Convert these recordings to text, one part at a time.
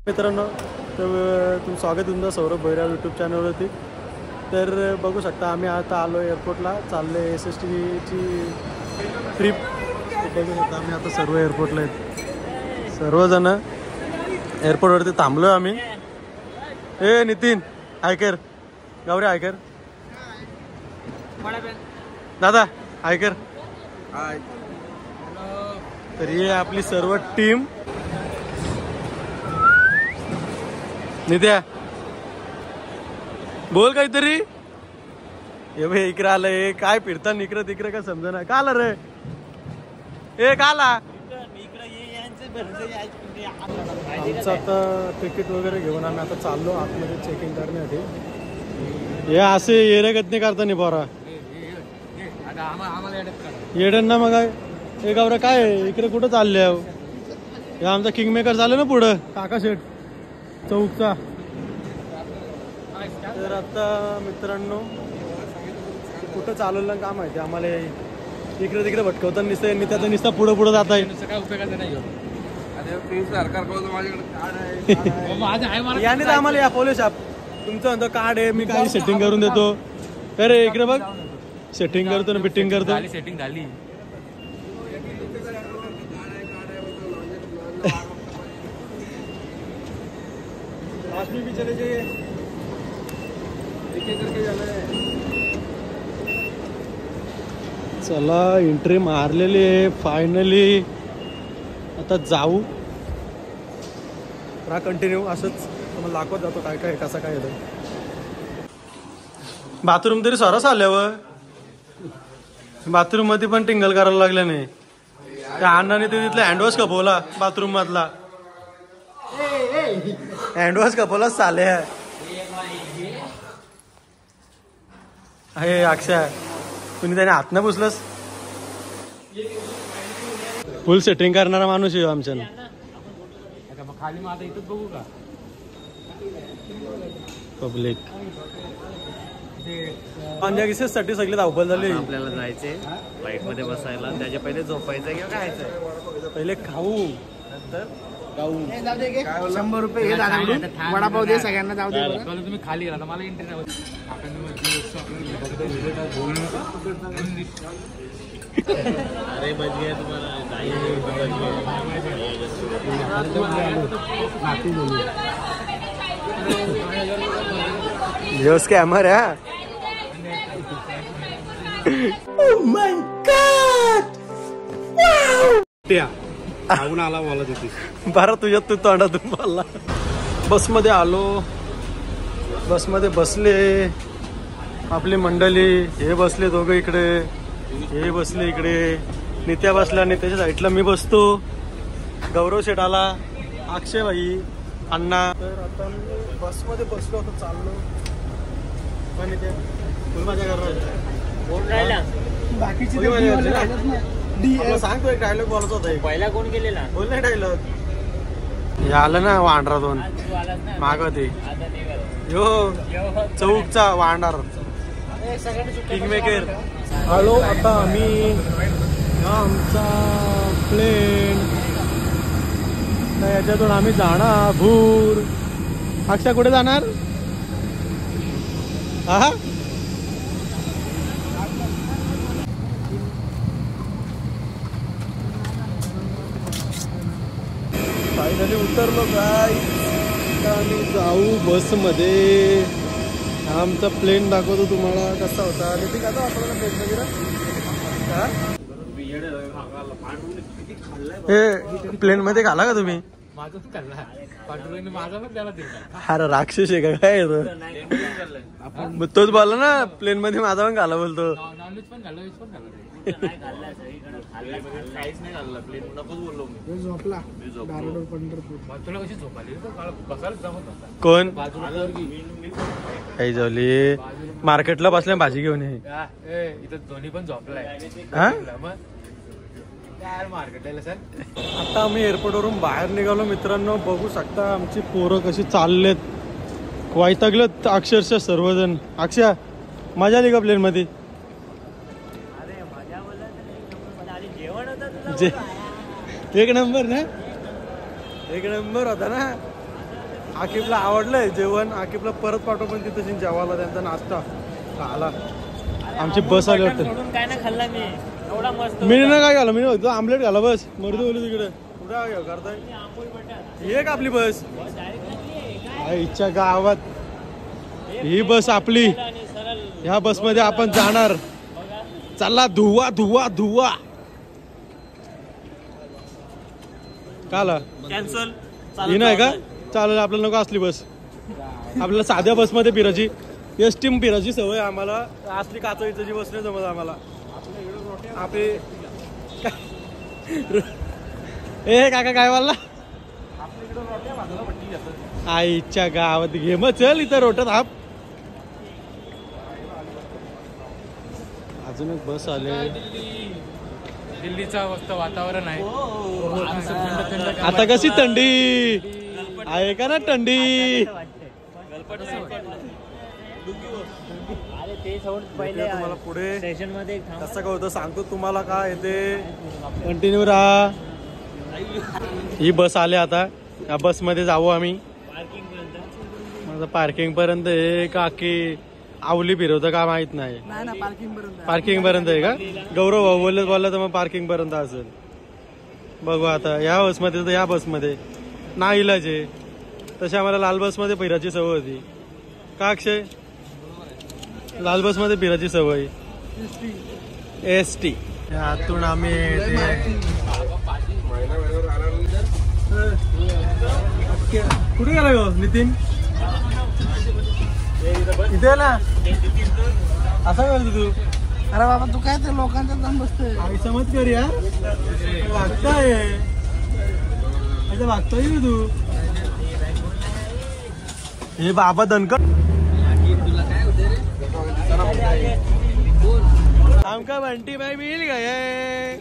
मित्रांनो, तर तुमचं स्वागत तुमचं सौरभ भैरव यूट्यूब चॅनलवरती. तर बघू शकता आम्ही आता आलो एअरपोर्टला, चाललो SSTची ट्रिप. बघू शकता आम्ही आता सर्व एअरपोर्टला आहेत, सर्वजण एअरपोर्टवरती थांबलो आम्ही. ए नितीन आयकर, गौरी आयकर, दादा आयकर. तर ही आपली सर्व टीम. नित्या बोल काहीतरी. हे भाई इकडे आलंय, काय फिरताना इकडं तिकडे काय समजा ना. का आला रे, ए का आला. आमचं आता तिकीट वगैरे घेऊन आम्ही आता चाललो आतमध्ये चेकिंग करण्यासाठी. हे असे येरेगत नाही करता नाही पोरा येड्यांना. मग हे गावरा काय इकडे कुठं चालले आहो. हे आमचा किंगमेकर चालू ना पुढं, काका शेठ चौकचा. तर आता मित्रांनो कुठं चालवलं का माहिती आम्हाला. इकडे तिकडे भटकवताना निसतं यांनी, त्याचा निसता पुढं पुढं जात आहे. काय उपयोगाचं नाही याने तर आम्हाला या पोलीस आप तुमचं म्हणतो कार्ड आहे, मी काही सेटिंग करून देतो. अरे इकडे बघ, सेटिंग करतो ना, फिटिंग करतो. सेटिंग झाली. भी चले जाइए, चला एंट्री मारलेली आहे फायनली. आता जाऊ राहा कंटिन्यू असंच, तुम्हाला दाखवत जातो काय काय कसं काय येतं. बाथरूम तरी सरस आल्यावर बाथरूम मध्ये पण टिंगल करायला लागल्या नाही. त्या अण्णाने ते तिथला हँडवॉश कपवला बाथरूम मधला. हँडवॉश कपवला चाले. हे अक्षय तुम्ही त्याने हात न पुसलंस. फुल सेटिंग करणारा माणूस आहे आमच्या. खाली मग आता इथंच बघू का पब्लिक. साठी सगळी धावपळ झाली. आपल्याला जायचे फ्लाईट मध्ये बसायला, त्याच्या पहिले झोपायचं किंवा खायचं. पहिले खाऊ नंतर 100 रुपये वडापाव दे सगळ्यांना. जाऊ दे तुम्ही खाली राहा, मला एंट्री नाही. अरे बच गया तुम्हाला. ये स्कैमर है. Oh my God! आऊन आला मला तिथे. बरं तुझ्यात तू तोंडातून बोलला. बसमध्ये आलो, बसमध्ये बसले आपली मंडळी. हे बसले दोघं इकडे, हे बसले इकडे. नित्या बसला, नित्याच्या साईडला मी बसतो. गौरव शेठ आला, अक्षय भाई, अण्णा. तर आता मी बसमध्ये बसलो होतो, चाललो. पण नित्या तुला माझ्या घराला बाकीची सांगतो. एक डायलॉग बोलत होता. पहिला कोण गेलेला बोल नाही डायलॉग. हे आलं ना वांडरा दोन माग ते यो चौकचा वांडार किंगमेकर. आलो आता आम्ही. आमचा प्लेन याच्यातून आम्ही जाणार भूर. अक्षय कुठे जाणार. हा फायनली उतरलो काय. आम्ही जाऊ बसमध्ये. आमचा प्लेन दाखवतो तुम्हाला कसा होता. आणि ते कसं वापरला प्लेन वगैरे. हे प्लेन मध्ये घाला का तुम्ही. माझा तू खाल्ला पाठवून, माझा पण त्याला दिला. अरे राक्षस आहे का काय आपण. तोच बोलला ना प्लेन मध्ये माझा पण घाला बोलतो. नॉनव्हेज पण खाल्लं, व्हेज पण खाल्लं. झोपला तुला कशी झोप आली. बसायला जमत नव्हता. कोण काही झाली. मार्केटला बसल्या भाजी घेऊन ये. इथं दोन्ही पण झोपलाय. मार्केटला सर. आता आम्ही एअरपोर्ट वरून बाहेर निघालो मित्रांनो. बघू शकता आमची पोरं कशी चाललेत, वैतागलेत अक्षरशः सर्वजण. अक्षय मजा आली का प्लेन मध्ये. एक नंबर ना, एक नंबर होता ना. आकिबला आवडलंय जेवण. आकिबला परत पाठव पण तिथे जेवायला त्यांचा नाश्ता आला. आमची बस आली वाटतं. काय ना खाल्ला मी एवढा मस्त. मी ना काय घाला, मी फक्त आमलेट घाला बस. मर्दी बोलू तिकडे कुठे करताय. हे का आपली बस आईच्या गावात. ही बस आपली. ह्या बस मध्ये आपण जाणार. चला धुवा धुवा धुवा. काला कॅन्सल ही नाही का चालेल. आपल्याला नको असली बस. आपल्याला साध्या बसमध्ये फिरायची एसटी फिरायची सवय आम्हाला. असली काचवीची बस नाही जमत आम्हाला. आपले ए काका काय बोलला. आईच्या गावात घे मग चल इथं रोटत हाप. अजून एक बस आले. दिल्लीचा मस्त वातावरण आहे. आता कशी थंडी आहे का ना थंडी. तुम्हाला पुढे स्टेशन मध्ये कसं काय होतं सांगतो तुम्हाला. काय येते कंटिन्यू राहा. ही बस आले आता. या बस मध्ये जाऊ आम्ही. माझं पार्किंग पर्यंत. हे काकी आवली फिरवतं का माहित नाही. पार्किंग पर्यंत आहे का. गौरव भाऊ बोलत तर मग पार्किंग पर्यंत असेल. बघू आता या बस मध्ये तर या बस मध्ये ना इलाज आहे. तशी आम्हाला लाल बस मध्ये फिरायची सवय होती का अक्षय. लाल बस मध्ये फिरायची सवय. एसटी आतून आम्ही कुठे गेला गो नितीन. इथे ना असा करतो तू. अरे बाबा तू काय ते लोकांचा दम बसतोय. आई समज कर यार. वागताय वागतोय तू. हे बाबा दणकट. आमका बंटी भाई मिल गए.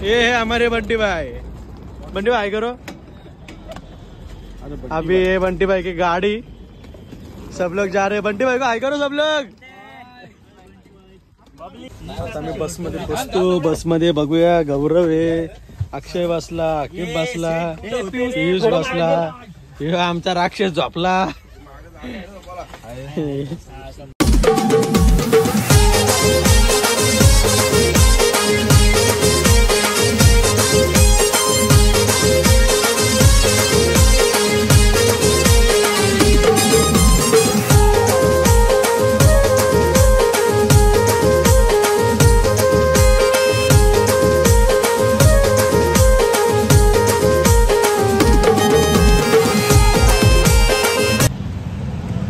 ये है हमारे बंटी भाई. बंटी भाई करो. अभी ये बंटी भाई की गाड़ी. सब लोग जा रहे हैं. बंटी भाई को हाय करो सब लोग. आता मी बस मध्ये बसतो. बस मध्ये बघूया गौरव आहे. अक्षय बसला. आकिब बसला. पियुष बसला. हे आमचा राक्षस झोपला.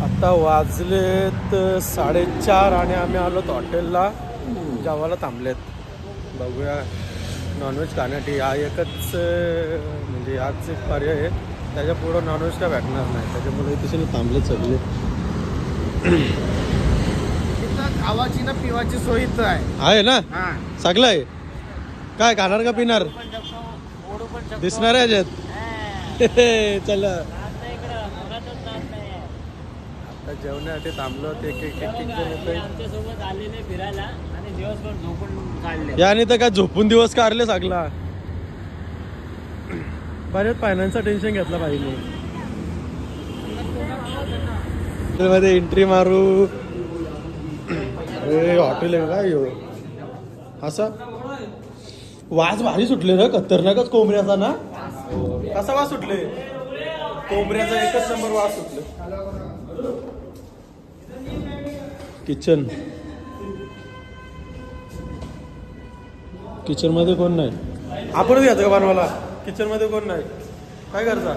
आता वाजलेत 4:30 आणि आम्ही आलोत हॉटेलला. जेवायला थांबलेत. बघूया नॉनव्हेज खाण्यासाठी. हा एकच म्हणजे हाच एक पर्याय आहे. त्याच्या पुढं नॉनव्हेज काय भेटणार नाही. त्याच्यामुळे तिथे थांबलेत सगळे. खावाची ना पिवाची सोय इथं आहे ना हा. सगळं आहे. काय खाणार का पिणार दिसणार आहे याच्यात. चला जेवण्यासाठी थांबलो. आमच्यासोबत आलेले फिरायला आणि दिवसभर झोपून काढले. याने तर काय झोपून दिवस काढले सगळा. बरेच फायनान्सचा टेन्शन घेतला पाहिजे. मध्ये एंट्री मारू. हॉटेल आहे काय यो. असा वास भारी सुटले ना. खतरनाकच कोंबड्याचा ना. कसा वास सुटले. कोंबड्याचा एकच नंबर वास सुटले. किचन किचन मध्ये कोण नाही. आपणच घ्यायचं का बनवायला. किचन मध्ये कोण नाही. काय करता.